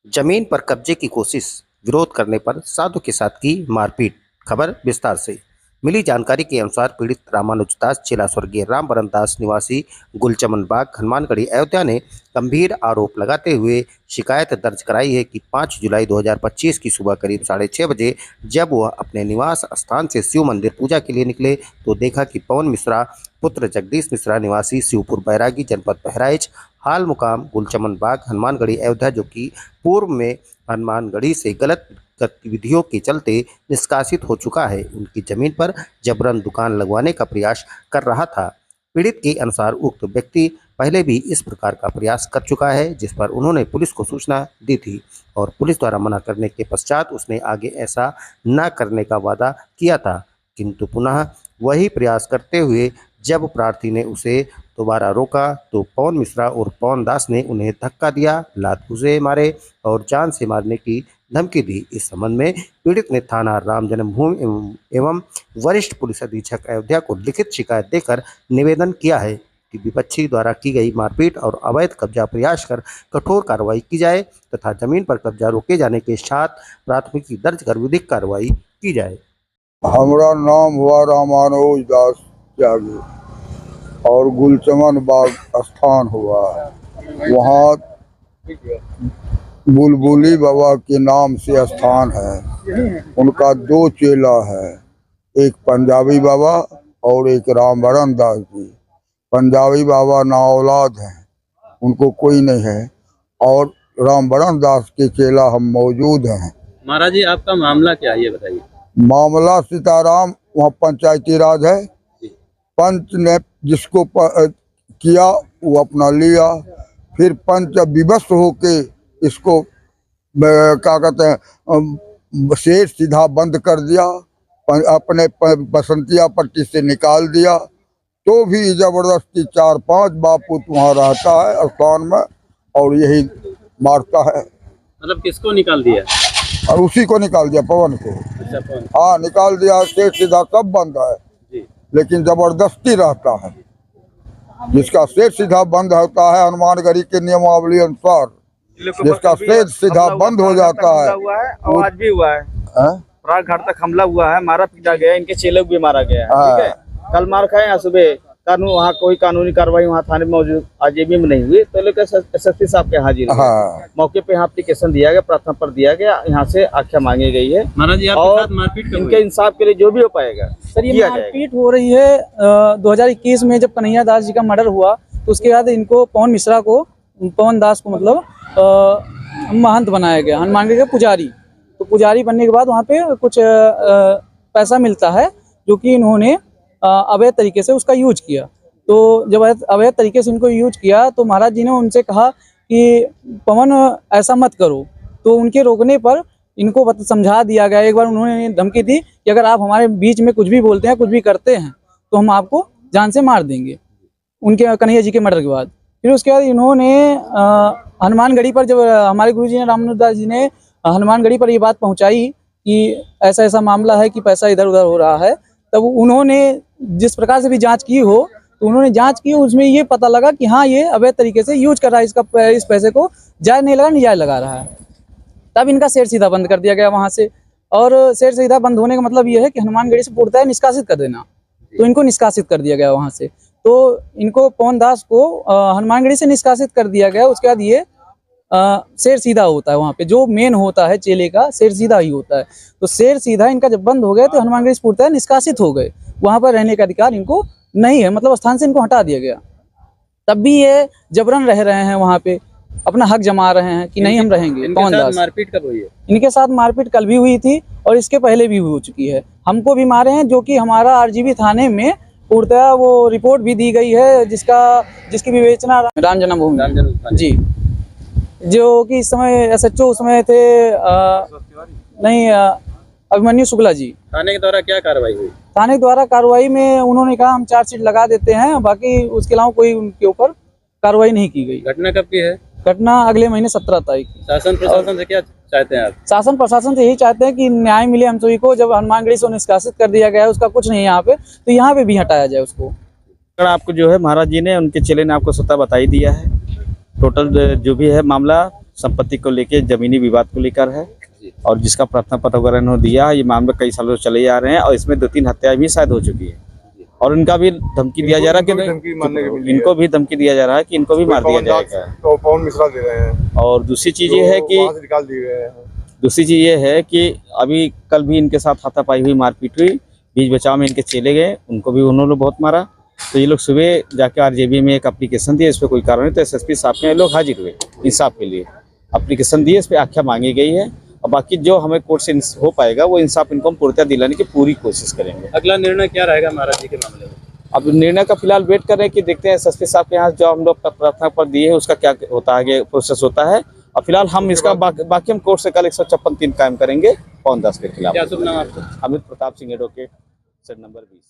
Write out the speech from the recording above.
जमीन पर कब्जे की कोशिश, विरोध करने पर साधु के साथ की मारपीट। खबर विस्तार से। मिली जानकारी के अनुसार पीड़ित रामानुज दास चेला स्वर्गीय रामवरण दास निवासी गुलचमन बाग हनुमानगढ़ी अयोध्या ने गंभीर आरोप लगाते हुए शिकायत दर्ज कराई है कि 5 जुलाई 2025 की सुबह करीब 6:30 बजे जब वह अपने निवास स्थान से शिव मंदिर पूजा के लिए निकले तो देखा कि पवन मिश्रा पुत्र जगदीश मिश्रा निवासी शिवपुर बैरागी जनपद बहराइच हाल मुकाम गुलचमन बाग हनुमानगढ़ी अयोध्या जो कि पूर्व में हनुमानगढ़ी से गलत गतिविधियों के चलते निष्कासित हो चुका है, उनकी जमीन पर जबरन दुकान लगवाने का प्रयास कर रहा था। पीड़ित के अनुसार उक्त व्यक्ति पहले भी इस प्रकार का प्रयास कर चुका है, जिस पर उन्होंने पुलिस को सूचना दी थी और पुलिस द्वारा मना करने के पश्चात उसने आगे ऐसा न करने का वादा किया था, किंतु पुनः वही प्रयास करते हुए जब प्रार्थी ने उसे दोबारा रोका तो पवन मिश्रा और पवन दास ने उन्हें धक्का दिया, लात घूंसे मारे और जान से मारने की धमकी दी। इस संबंध में पीड़ित ने थाना राम जन्मभूमि एवं वरिष्ठ पुलिस अधीक्षक अयोध्या को लिखित शिकायत देकर निवेदन किया है कि विपक्षी द्वारा की गई मारपीट और अवैध कब्जा प्रयास कर कठोर कार्रवाई की जाए तथा जमीन पर कब्जा रोके जाने के साथ प्राथमिकी दर्ज कर विधिक कार्रवाई की जाए। हमारा नाम हुआ रामानुज दास त्यागी और गुलचमन बाग स्थान हुआ। वहाँ बुलबुली बाबा के नाम से स्थान है। उनका 2 चेला है, एक पंजाबी बाबा और एक रामवरण दास जी। पंजाबी बाबा ना औलाद हैं, उनको कोई नहीं है और रामवरण दास के चेला हम मौजूद हैं। महाराज जी, आपका मामला क्या है ये बताइए। मामला सीताराम, वहाँ पंचायती राज है। पंच ने जिसको किया वो अपना लिया, फिर पंच विवश होके इसको क्या कहते हैं शेर सीधा बंद कर दिया, अपने बसंतिया पट्टी से निकाल दिया। तो भी जबरदस्ती 4-5 बापूत वहाँ रहता है स्थान में और यही मारता है। मतलब किसको निकाल दिया? और उसी को निकाल दिया, पवन को। अच्छा, पवन। हाँ, निकाल दिया। शेर सीधा सब बंद है जी। लेकिन जबरदस्ती रहता है। जिसका शेर सीधा बंद होता है हनुमानगढ़ी के नियमावली अनुसार, जिसका शेर सीधा बंद हो जाता है। और आज भी हुआ है, प्राग घाट तक हमला हुआ है, मारा पीटा गया, इनके चेले को भी मारा गया है। ठीक है, कल मार खाए यहाँ सुबह, कानून वहाँ कोई कानूनी कार्रवाई वहाँ थाने में मौजूद आज में नहीं हुई तो लोग एसएसपी साहब के हाजिर हुए। मौके पे यहाँ एप्लीकेशन दिया गया, प्रार्थना पर दिया गया, यहाँ से आख्या मांगी गई है। महाराज जी, आपके साथ मारपीट इनके इंसाफ के लिए जो भी हो पाएगा सर, ये मारपीट हो रही है। 2021 में जब कन्हैया दास जी का मर्डर हुआ तो उसके बाद इनको पवन मिश्रा को, पवन दास को मतलब महंत बनाया गया, हनुमानगढ़ी के पुजारी। तो पुजारी बनने के बाद वहाँ पे कुछ पैसा मिलता है जो कि इन्होंने अवैध तरीके से उसका यूज किया। तो जब अवैध तरीके से इनको यूज किया तो महाराज जी ने उनसे कहा कि पवन ऐसा मत करो। तो उनके रोकने पर इनको समझा दिया गया। एक बार उन्होंने धमकी दी कि अगर आप हमारे बीच में कुछ भी बोलते हैं, कुछ भी करते हैं तो हम आपको जान से मार देंगे, उनके कन्हैया जी के मर्डर के बाद। फिर उसके बाद इन्होंने हनुमानगढ़ी पर, जब हमारे गुरु जी ने, रामानुज दास जी ने हनुमानगढ़ी पर ये बात पहुँचाई कि ऐसा ऐसा मामला है कि पैसा इधर उधर हो रहा है, तब उन्होंने जिस प्रकार से भी जांच की हो तो उन्होंने जांच की, उसमें ये पता लगा कि हाँ, ये अवैध तरीके से यूज कर रहा है, इस पैसे को जायज़ नहीं लगा, निजायज लगा रहा है। तब इनका शेर सीधा बंद कर दिया गया वहाँ से। और शेर सीधा बंद होने का मतलब ये है कि हनुमानगढ़ी से पूर्णतः निष्कासित कर देना। तो इनको निष्कासित कर दिया गया वहाँ से। तो इनको पवन दास को हनुमानगढ़ी से निष्कासित कर दिया गया। उसके बाद ये शेर सीधा होता है, वहाँ पे जो मेन होता है चेले का शेर सीधा ही होता है। तो शेर सीधा इनका जब बंद हो गया तो हनुमानगढ़ी से पूर्णतः निष्कासित हो गए, वहाँ पर रहने का अधिकार इनको नहीं है, मतलब स्थान से इनको हटा दिया गया। तब भी ये जबरन रह रहे हैं वहाँ पे, अपना हक जमा रहे हैं कि नहीं हम रहेंगे। पवन दास मारपीट कब हुई है? इनके साथ मारपीट कल भी हुई थी और इसके पहले भी हो चुकी है। हमको भी मारे हैं, जो कि हमारा आरजीबी थाने में पूर्णतः वो रिपोर्ट भी दी गई है, जिसकी विवेचना राम जन्मभूमि जी, जो कि इस समय एसएचओ उस समय थे अभिमन्यु शुक्ला जी। थाने के द्वारा क्या कार्रवाई हुई? थाने के द्वारा कार्रवाई में उन्होंने कहा हम चार्जशीट लगा देते हैं, बाकी उसके अलावा कोई उनके ऊपर कार्रवाई नहीं की गई। घटना कब की है? घटना अगले महीने 17 तारीख की। शासन प्रशासन से क्या चाहते हैं आप? शासन प्रशासन से यही चाहते हैं कि न्याय मिले हम सभी को। जब हनुमानगढ़ी से निष्कासित कर दिया गया है, उसका कुछ नहीं है यहाँ पे, तो यहाँ पे भी हटाया जाए उसको। आपको जो है महाराज जी ने, उनके चेले ने आपको स्वतः बता ही दिया है। टोटल जो भी है मामला संपत्ति को लेके, जमीनी विवाद को लेकर है। और जिसका प्रार्थना पत्र वगैरह इन्होंने दिया है, ये मामला कई सालों से चले आ रहे हैं और इसमें 2-3 हत्याएं भी शायद हो चुकी है। और इनका भी धमकी दिया जा रहा है कि इनको भी धमकी दिया जा रहा है कि इनको भी मार दिया जाएगा। तो पवन मिश्रा दे रहे हैं। और दूसरी चीज ये है कि निकाल दिए गए हैं। दूसरी चीज ये है कि अभी कल भी इनके साथ हाथापाई हुई, मारपीट हुई, बीच बचाव में इनके चले गए, उनको भी उन्होंने बहुत मारा। तो ये लोग सुबह जाके आरजेबी में एक एप्लीकेशन दिया, इस पर कोई कारण नहीं, तो एसएसपी साहब में लोग हाजिर हुए इंसाफ के लिए, एप्लीकेशन दिए, इस पर आख्या मांगी गई है। और बाकी जो हमें कोर्ट से हो पाएगा वो इंसाफ इनको हम पूर्णतः दिलाने की पूरी कोशिश करेंगे। अगला निर्णय क्या रहेगा महाराज जी के मामले में? अब निर्णय का फिलहाल वेट कर रहे हैं कि देखते हैं एसएसपी साहब के यहाँ जो हम लोग प्रार्थना पर दिए है उसका क्या होता है, आगे प्रोसेस होता है। और फिलहाल हम इसका बाकी हम कोर्ट से कल 156(3) कायम करेंगे पवन दास के खिलाफ। क्या शुभ नाम आपका? Amit Pratap Singh, advocate, set number 20।